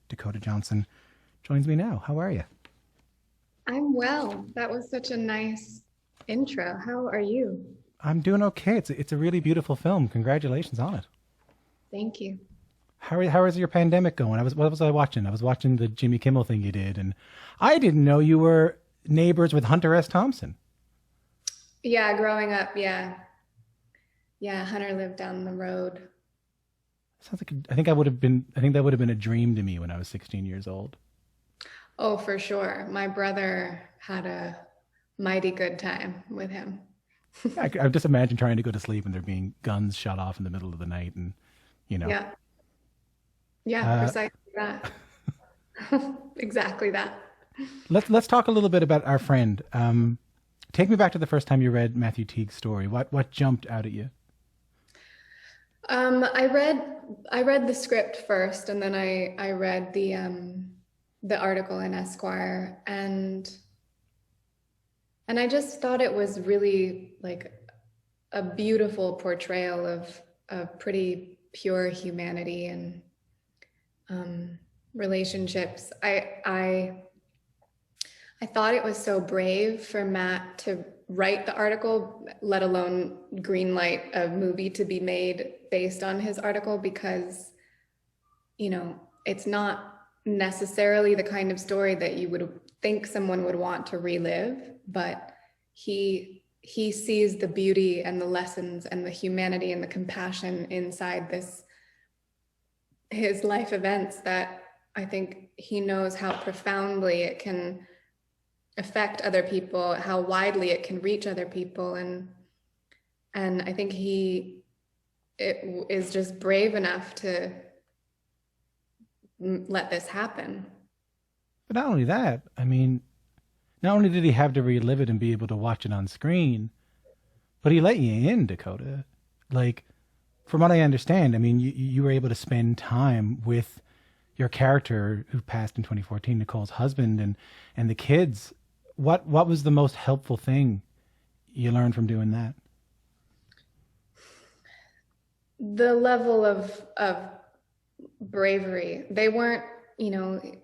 Dakota Johnson joins me now. How are you? I'm well. That was such a nice intro. How are you? I'm doing okay. It's a really beautiful film. Congratulations on it. Thank you. How is your pandemic going? What was I watching? I was watching the Jimmy Kimmel thing you did, and I didn't know you were neighbors with Hunter S. Thompson. Yeah, growing up, yeah. Yeah, Hunter lived down the road. Sounds like I think I would have been. I think that would have been a dream to me when I was 16 years old. Oh, for sure. My brother had a mighty good time with him. I just imagine trying to go to sleep and there being guns shot off in the middle of the night, and you know. Yeah, yeah, Uh, precisely that. Exactly that. let's talk a little bit about our friend. Take me back to the first time you read Matthew Teague's story. What jumped out at you? I read the script first, and then I read the article in Esquire, and I just thought it was really like a beautiful portrayal of pretty pure humanity and relationships. I thought it was so brave for Matt to write the article, let alone greenlight a movie to be made based on his article, because, it's not necessarily the kind of story that you would think someone would want to relive, but he sees the beauty and the lessons and the humanity and the compassion inside his life events that I think he knows how profoundly it can affect other people, how widely it can reach other people, and I think it is just brave enough to let this happen. But not only that, I mean, not only did he have to relive it and be able to watch it on screen, but he let you in, Dakota. Like, from what I understand, I mean, you were able to spend time with your character who passed in 2014, Nicole's husband, and the kids. What was the most helpful thing you learned from doing that? The level of bravery. They weren't,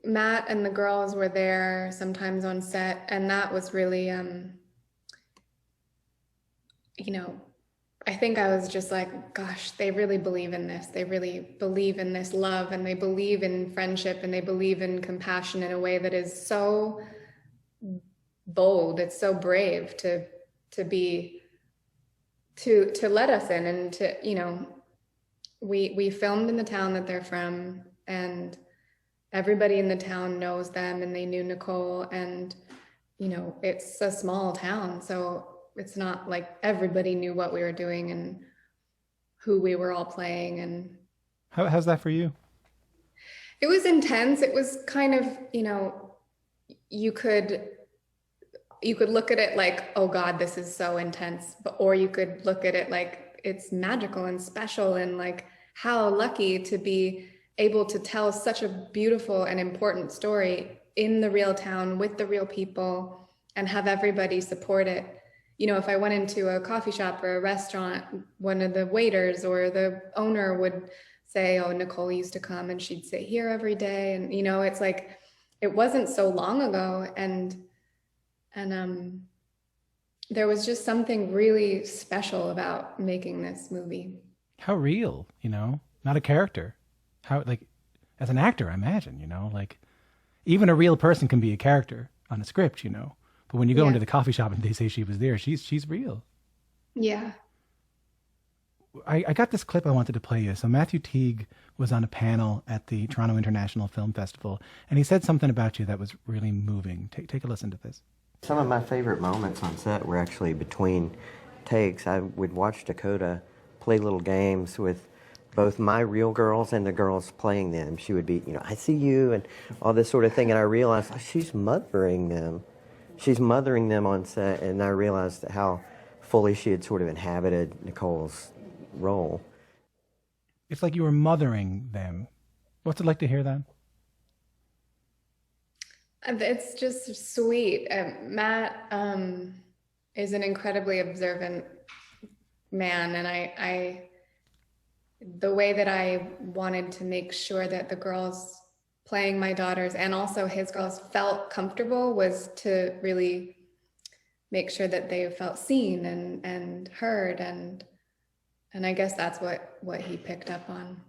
Matt and the girls were there sometimes on set, and that was really, I think I was just like, gosh, they really believe in this. They really believe in this love, and they believe in friendship, and they believe in compassion in a way that is so bold. It's so brave to be to let us in, and to, we filmed in the town that they're from, and everybody in the town knows them, and they knew Nicole, and it's a small town, so it's not like everybody knew what we were doing and who we were all playing. And How's that for you? it was intense. It was kind of, you could look at it like, oh God, this is so intense, or you could look at it like it's magical and special, and like how lucky to be able to tell such a beautiful and important story in the real town with the real people and have everybody support it. If I went into a coffee shop or a restaurant, one of the waiters or the owner would say, oh, Nicole used to come and she'd sit here every day. And, it's like, it wasn't so long ago. And there was just something really special about making this movie. How real, not a character. How, like, as an actor, I imagine, like even a real person can be a character on a script. But when you go Yeah. into the coffee shop and they say she was there, she's real. Yeah. I got this clip I wanted to play you. So Matthew Teague was on a panel at the Toronto International Film Festival, and he said something about you that was really moving. Take a listen to this. Some of my favorite moments on set were actually between takes. I would watch Dakota play little games with both my real girls and the girls playing them. She would be, I see you, and all this sort of thing, and I realized, oh, she's mothering them. She's mothering them on set, and I realized how fully she had sort of inhabited Nicole's role. It's like you were mothering them. What's it like to hear that? It's just sweet. Matt is an incredibly observant man, and the way that I wanted to make sure that the girls playing my daughters and also his girls felt comfortable was to really make sure that they felt seen and heard, and I guess that's what he picked up on.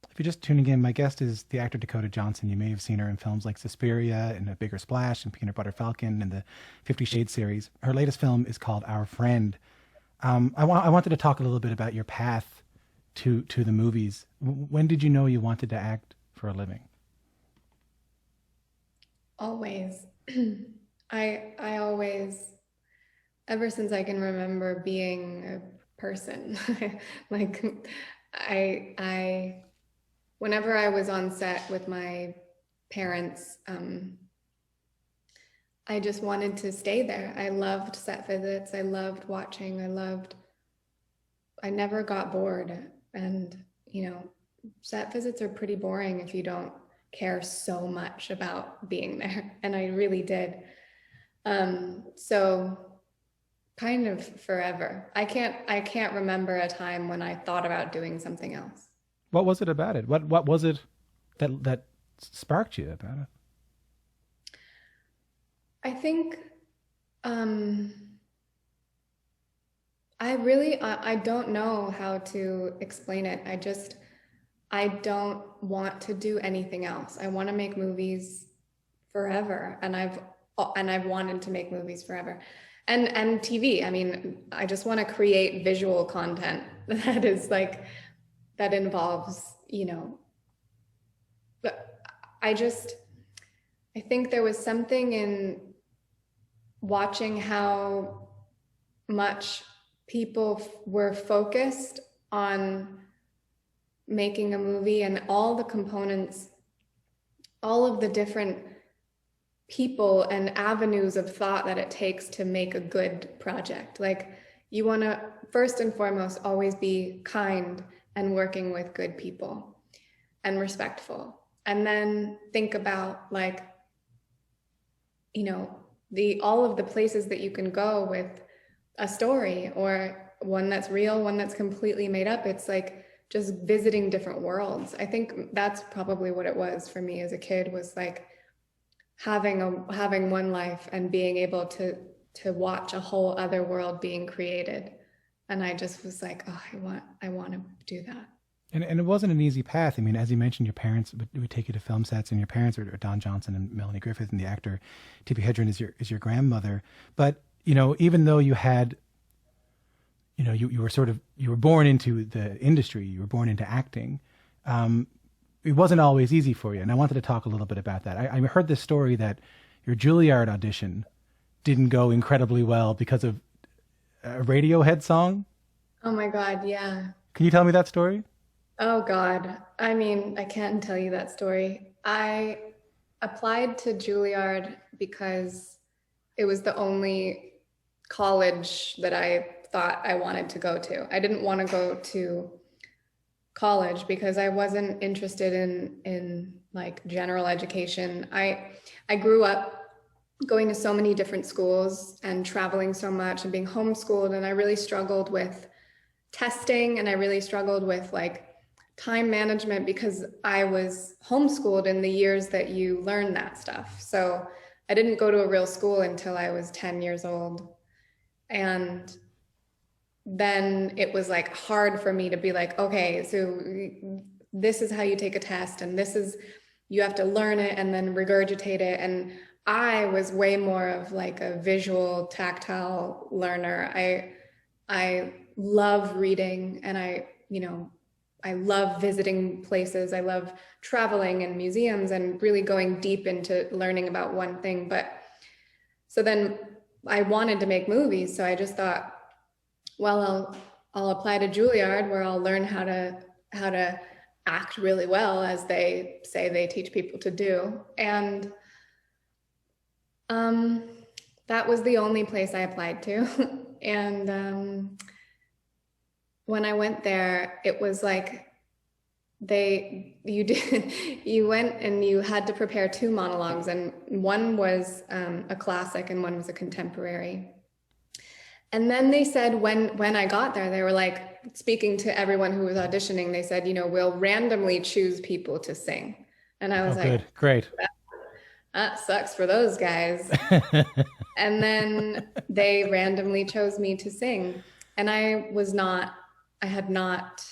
If you're just tuning in, my guest is the actor Dakota Johnson. You may have seen her in films like Suspiria and A Bigger Splash and Peanut Butter Falcon and the 50 Shades series. Her latest film is called Our Friend. I wanted to talk a little bit about your path to the movies. When did you know you wanted to act for a living? Always. I always, ever since I can remember being a person, like I whenever I was on set with my parents, I just wanted to stay there. I loved set visits. I loved watching. I never got bored. And, set visits are pretty boring if you don't care so much about being there. And I really did. So kind of forever. I can't remember a time when I thought about doing something else. What was it about it? What was it that sparked you about it? I think I don't know how to explain it. I don't want to do anything else. I want to make movies forever, and I've wanted to make movies forever. And TV. I mean, I just want to create visual content that is like that involves, but I think there was something in watching how much people were focused on making a movie and all the components, all of the different people and avenues of thought that it takes to make a good project. Like, you want to first and foremost always be kind and working with good people and respectful. And then think about all of the places that you can go with a story, or one that's real, one that's completely made up. It's like just visiting different worlds. I think that's probably what it was for me as a kid, was like having one life and being able to watch a whole other world being created. And I just was like, oh, I want to do that. And it wasn't an easy path. I mean, as you mentioned, your parents would take you to film sets, and your parents are Don Johnson and Melanie Griffith, and the actor Tippi Hedren is your grandmother. But even though you had, you were born into the industry, you were born into acting. It wasn't always easy for you, and I wanted to talk a little bit about that. I heard this story that your Juilliard audition didn't go incredibly well because of a Radiohead song. Oh my God, yeah. Can you tell me that story? Oh God. I mean, I can't tell you that story. I applied to Juilliard because it was the only college that I thought I wanted to go to. I didn't want to go to college because I wasn't interested in like general education. I grew up going to so many different schools and traveling so much and being homeschooled, and I really struggled with testing, and I really struggled with like time management because I was homeschooled in the years that you learn that stuff. So I didn't go to a real school until I was 10 years old. And then it was like hard for me to be like, okay, so this is how you take a test, and you have to learn it and then regurgitate it. And I was way more of like a visual, tactile learner. I love reading, and I love visiting places. I love traveling and museums and really going deep into learning about one thing. But so then I wanted to make movies. So I just thought, well, I'll apply to Juilliard, where I'll learn how to act really well, as they say they teach people to do. And that was the only place I applied to. And when I went there, it was like you went and you had to prepare 2 monologues, and one was a classic and one was a contemporary. And then they said, when I got there, they were like, speaking to everyone who was auditioning, they said, we'll randomly choose people to sing. And I Oh, was like, good. Great. that sucks for those guys. And then they randomly chose me to sing. And I had not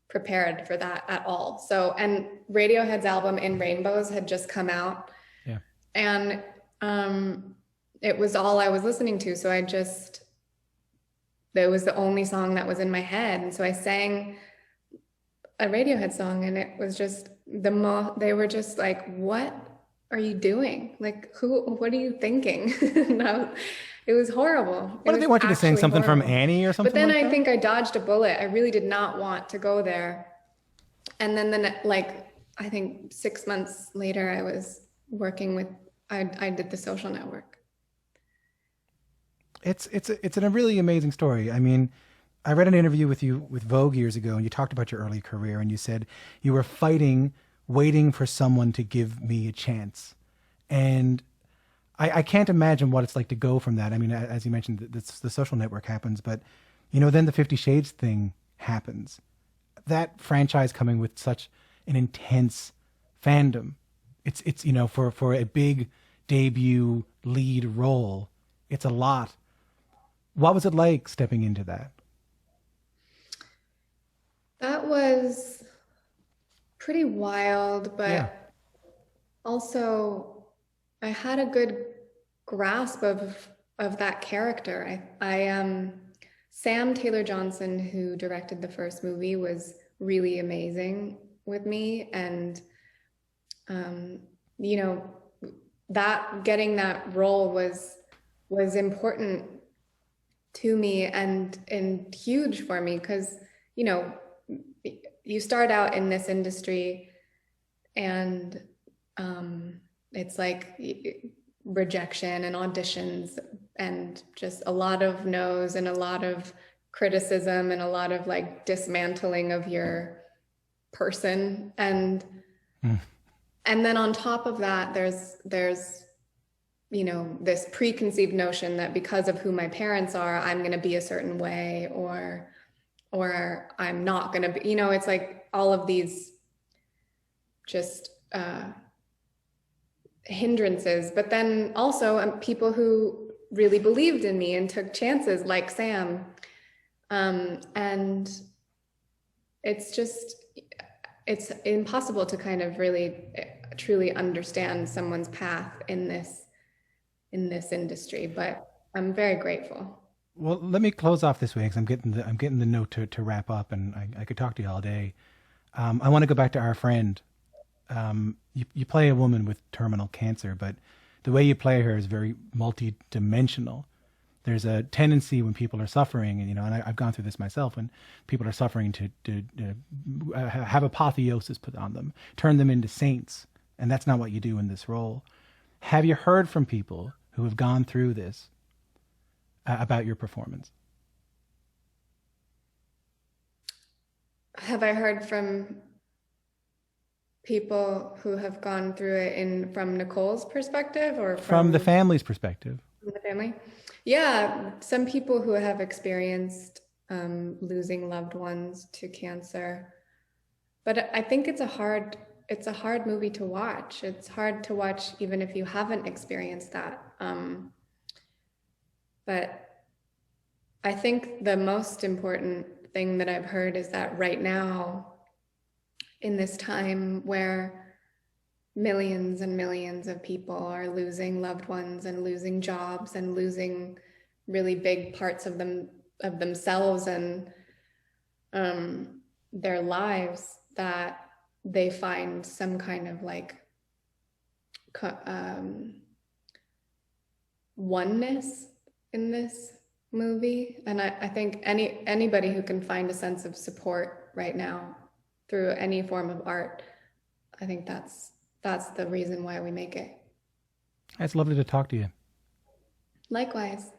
prepared for that at all. So, and Radiohead's album In Rainbows had just come out. Yeah. And it was all I was listening to. So that was the only song that was in my head. And so I sang a Radiohead song, and it was just they were just like, what are you doing? Like, what are you thinking? It was horrible. What did they want you to sing? Something from horrible. Annie or something? But then like I that? think I dodged a bullet. I really did not want to go there. And then like, I think 6 months later, I was working with, I did The Social Network. It's a really amazing story. I mean, I read an interview with you with Vogue years ago, and you talked about your early career, and you said you were fighting, waiting for someone to give me a chance. And I can't imagine what it's like to go from that. I mean, as you mentioned, the Social Network happens, but then the 50 Shades thing happens. That franchise coming with such an intense fandom. It's for a big debut lead role, it's a lot. What was it like stepping into that? That was pretty wild, but Yeah. also I had a good grasp of that character. I Sam Taylor Johnson, who directed the first movie, was really amazing with me, and that getting that role was important to me and huge for me, because you start out in this industry, and it's like rejection and auditions and just a lot of no's and a lot of criticism and a lot of like dismantling of your person, and then on top of that there's this preconceived notion that because of who my parents are, I'm going to be a certain way, or I'm not going to be, it's like all of these just hindrances. But then also people who really believed in me and took chances, like Sam. And it's impossible to kind of really truly understand someone's path in this industry, but I'm very grateful. Well, let me close off this way, because I'm getting the note to wrap up, and I could talk to you all day. I want to go back to our friend. You play a woman with terminal cancer, but the way you play her is very multi-dimensional. There's a tendency when people are suffering, and I've gone through this myself, when people are suffering to have apotheosis put on them, turn them into saints, and that's not what you do in this role. Have you heard from people who have gone through this about your performance? Have I heard from people who have gone through it from Nicole's perspective, or From the family's perspective? From the family? Yeah, some people who have experienced losing loved ones to cancer. But I think it's a hard movie to watch. It's hard to watch even if you haven't experienced that. But I think the most important thing that I've heard is that right now, in this time where millions and millions of people are losing loved ones and losing jobs and losing really big parts of themselves and their lives, that they find some kind of like oneness in this movie. And I think anybody who can find a sense of support right now through any form of art, I think that's the reason why we make it. It's lovely to talk to you. Likewise.